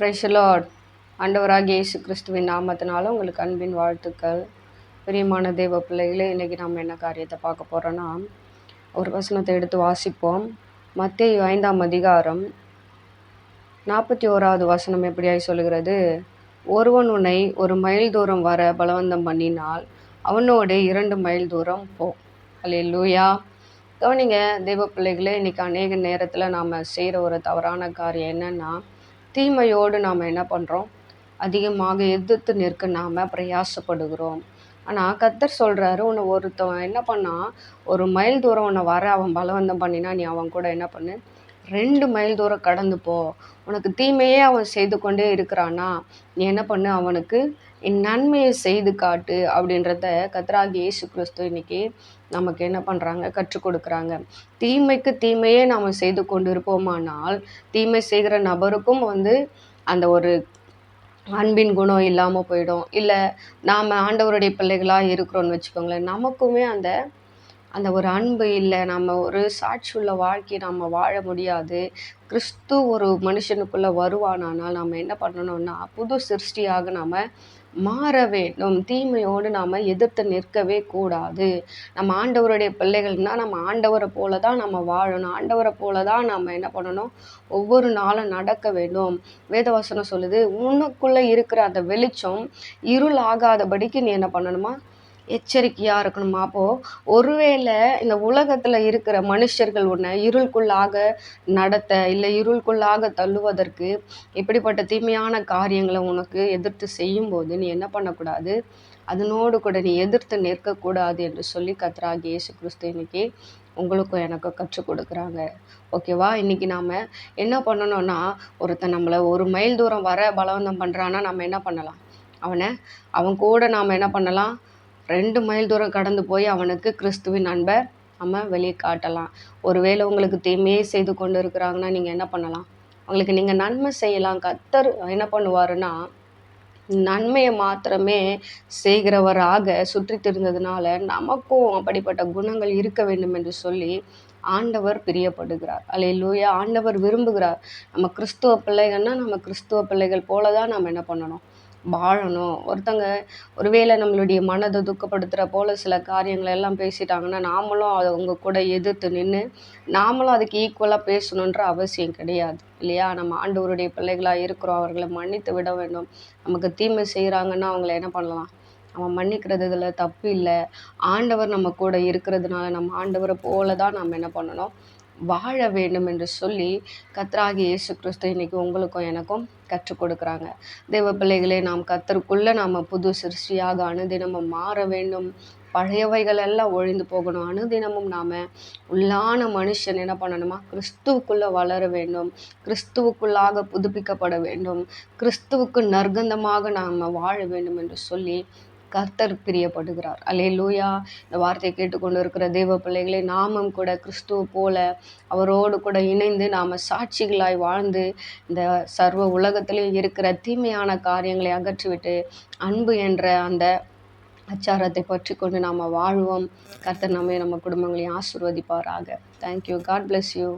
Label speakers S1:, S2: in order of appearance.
S1: Praise the Lord. ஆண்டவராகிய இயேசு கிறிஸ்துவின் நாமத்தினால உங்களுக்கு அன்பின் வாழ்த்துக்கள். பிரியமான தேவ பிள்ளைகளே, இன்றைக்கி நம்ம என்ன காரியத்தை பார்க்க போகிறோன்னா, ஒரு வசனத்தை எடுத்து வாசிப்போம். மத்தேயு 5ஆம் அதிகாரம் 41வது வசனம் எப்படியாய் சொல்லுகிறது, ஒருவன் உன்னை 1 மைல் தூரம் வர பலவந்தம் பண்ணினால் அவனோடு 2 மைல் தூரம் போ. அல்லேலூயா. கவனிங்க தேவ பிள்ளைகளே, இன்றைக்கி அநேக நேரத்தில் நாம் செய்கிற ஒரு தவறான காரியம் என்னென்னா, தீமையோடு நாம் என்ன பண்ணுறோம், அதிகமாக எதிர்த்து நிற்க நாம் பிரயாசப்படுகிறோம். ஆனால் கர்த்தர் சொல்கிறாரு, உன்னை ஒருத்தவன் என்ன பண்ணால் 1 மைல் தூரம் உன்னை வர அவன் பலவந்தம் பண்ணினா நீ அவன் கூட என்ன பண்ணு, 2 மைல் தூரம் கடந்து போ. உனக்கு தீமையே அவன் செய்து கொண்டே இருக்கிறானா, நீ என்ன பண்ணு, அவனுக்கு என் நன்மையை செய்து காட்டு அப்படின்றத கர்த்தராகிய இயேசு கிறிஸ்து இன்னைக்கு நமக்கு என்ன பண்ணுறாங்க, கற்றுக் கொடுக்குறாங்க. தீமைக்கு தீமையே நாம் செய்து கொண்டு இருப்போமானால் தீமை செய்கிற நபருக்கும் அந்த ஒரு அன்பின் குணம் இல்லாமல் போயிடும். இல்லை நாம் ஆண்டவருடைய பிள்ளைகளாக இருக்கிறோன்னு வச்சுக்கோங்களேன், நமக்குமே அந்த அந்த ஒரு அன்பு இல்லை, நம்ம ஒரு சாட்சி உள்ள வாழ்க்கையை நம்ம வாழ முடியாது. கிறிஸ்து ஒரு மனுஷனுக்குள்ளே வருவானால் நம்ம என்ன பண்ணணும்னா, புது சிருஷ்டியாக நாம் மாற வேண்டும். தீமையோடு நாம் எதிர்த்து நிற்கவே கூடாது. நம்ம ஆண்டவருடைய பிள்ளைகள்னால் நம்ம ஆண்டவரை போல தான் நம்ம வாழணும். ஆண்டவரை போல தான் நம்ம என்ன பண்ணணும், ஒவ்வொரு நாளும் நடக்க வேண்டும். வேதவசனம் சொல்லுது, உனக்குள்ளே இருக்கிற அந்த வெளிச்சம் இருள் ஆகாதபடிக்கு நீ என்ன பண்ணணுமா, எச்சரிக்கையாக இருக்கணுமா. அப்போது ஒருவேளை இந்த உலகத்தில் இருக்கிற மனுஷர்கள் உன்னை இருளுக்குள்ளாக நடத்த, இல்லை இருளுக்குள்ளாக தள்ளுவதற்கு இப்படிப்பட்ட தீமையான காரியங்களை உனக்கு எதிர்த்து செய்யும்போது நீ என்ன பண்ணக்கூடாது, அதனோடு கூட நீ எதிர்த்து நிற்கக்கூடாது என்று சொல்லி கர்த்தராகிய இயேசு கிறிஸ்து இன்னைக்கு உங்களுக்கும் எனக்கும் கற்றுக் கொடுக்குறாங்க. ஓகேவா. இன்றைக்கி நாம் என்ன பண்ணணும்னா, ஒருத்தன் நம்மளை 1 மைல் தூரம் வர பலவந்தம் பண்ணுறான்னா நம்ம என்ன பண்ணலாம், அவன் கூட நாம் என்ன பண்ணலாம், 2 மைல் தூரம் கடந்து போய் அவனுக்கு கிறிஸ்துவின் அன்பை நம்ம வெளியே காட்டலாம். ஒருவேளை உங்களுக்கு தீமையே செய்து கொண்டு இருக்கிறாங்கன்னா நீங்கள் என்ன பண்ணலாம், அவங்களுக்கு நீங்கள் நன்மை செய்யலாம். கர்த்தர் என்ன பண்ணுவாருன்னா, நன்மையை மாத்திரமே செய்கிறவராக சுற்றி திரிந்ததுனால நமக்கும் அப்படிப்பட்ட குணங்கள் இருக்க வேண்டும் என்று சொல்லி ஆண்டவர் பிரியப்படுகிறார். அல்லேலூயா. ஆண்டவர் விரும்புகிறார். நம்ம கிறிஸ்துவ பிள்ளைகள்னா நம்ம கிறிஸ்துவ பிள்ளைகள் போல தான் நம்ம என்ன பண்ணணும், வாழணும். ஒருத்தங்க ஒருவேளை நம்மளுடைய மனதை துக்கப்படுத்துகிற போல் சில காரியங்களை எல்லாம் பேசிட்டாங்கன்னா நாமளும் அவங்க கூட எதிர்த்து நின்று நாமளும் அதுக்கு ஈக்குவலாக பேசணுன்ற அவசியம் கிடையாது இல்லையா. நம்ம ஆண்டவருடைய பிள்ளைகளாக இருக்கிறோம், அவர்களை மன்னித்து விட வேண்டும். நமக்கு தீமை செய்கிறாங்கன்னா அவங்கள என்ன பண்ணலாம், நம்ம மன்னிக்கிறது இதில் தப்பு இல்லை. ஆண்டவர் நம்ம கூட இருக்கிறதுனால நம்ம ஆண்டவரை போல தான் நம்ம என்ன பண்ணணும், வாழ வேண்டும் என்று சொல்லி கர்த்தராகிய இயேசு கிறிஸ்து இன்னைக்கு உங்களுக்கும் எனக்கும் கற்றுக் கொடுக்குறாங்க. தேவ பிள்ளைகளே, நாம் கர்த்தருக்குள்ளே நாம் புது சிருஷ்டியாக அனுதினமும் மாற வேண்டும். பழையவைகள் எல்லாம் ஒழிந்து போகணும். அனுதினமும் நாம் உள்ளான மனுஷன் என்ன பண்ணணுமா, கிறிஸ்துவுக்குள்ளே வளர வேண்டும். கிறிஸ்துவுக்குள்ளாக புதுப்பிக்கப்பட வேண்டும். கிறிஸ்துவுக்கு நற்கந்தமாக நாம் வாழ வேண்டும் என்று சொல்லி கர்த்தர் பிரியப்படுகிறார். அல்லேலூயா. இந்த வார்த்தையை கேட்டுக்கொண்டு இருக்கிற தேவ பிள்ளைகளை, நாமும் கூட கிறிஸ்துவ போல அவரோடு கூட இணைந்து நாம் சாட்சிகளாய் வாழ்ந்து இந்த சர்வ உலகத்திலேயும் இருக்கிற தீமையான காரியங்களை அகற்றிவிட்டு அன்பு என்ற அந்த அச்சாரத்தை பற்றி கொண்டு நாம் வாழ்வோம். கர்த்தர் நம்ம குடும்பங்களையும் ஆசீர்வதிப்பாராக. தேங்க்யூ. God bless you.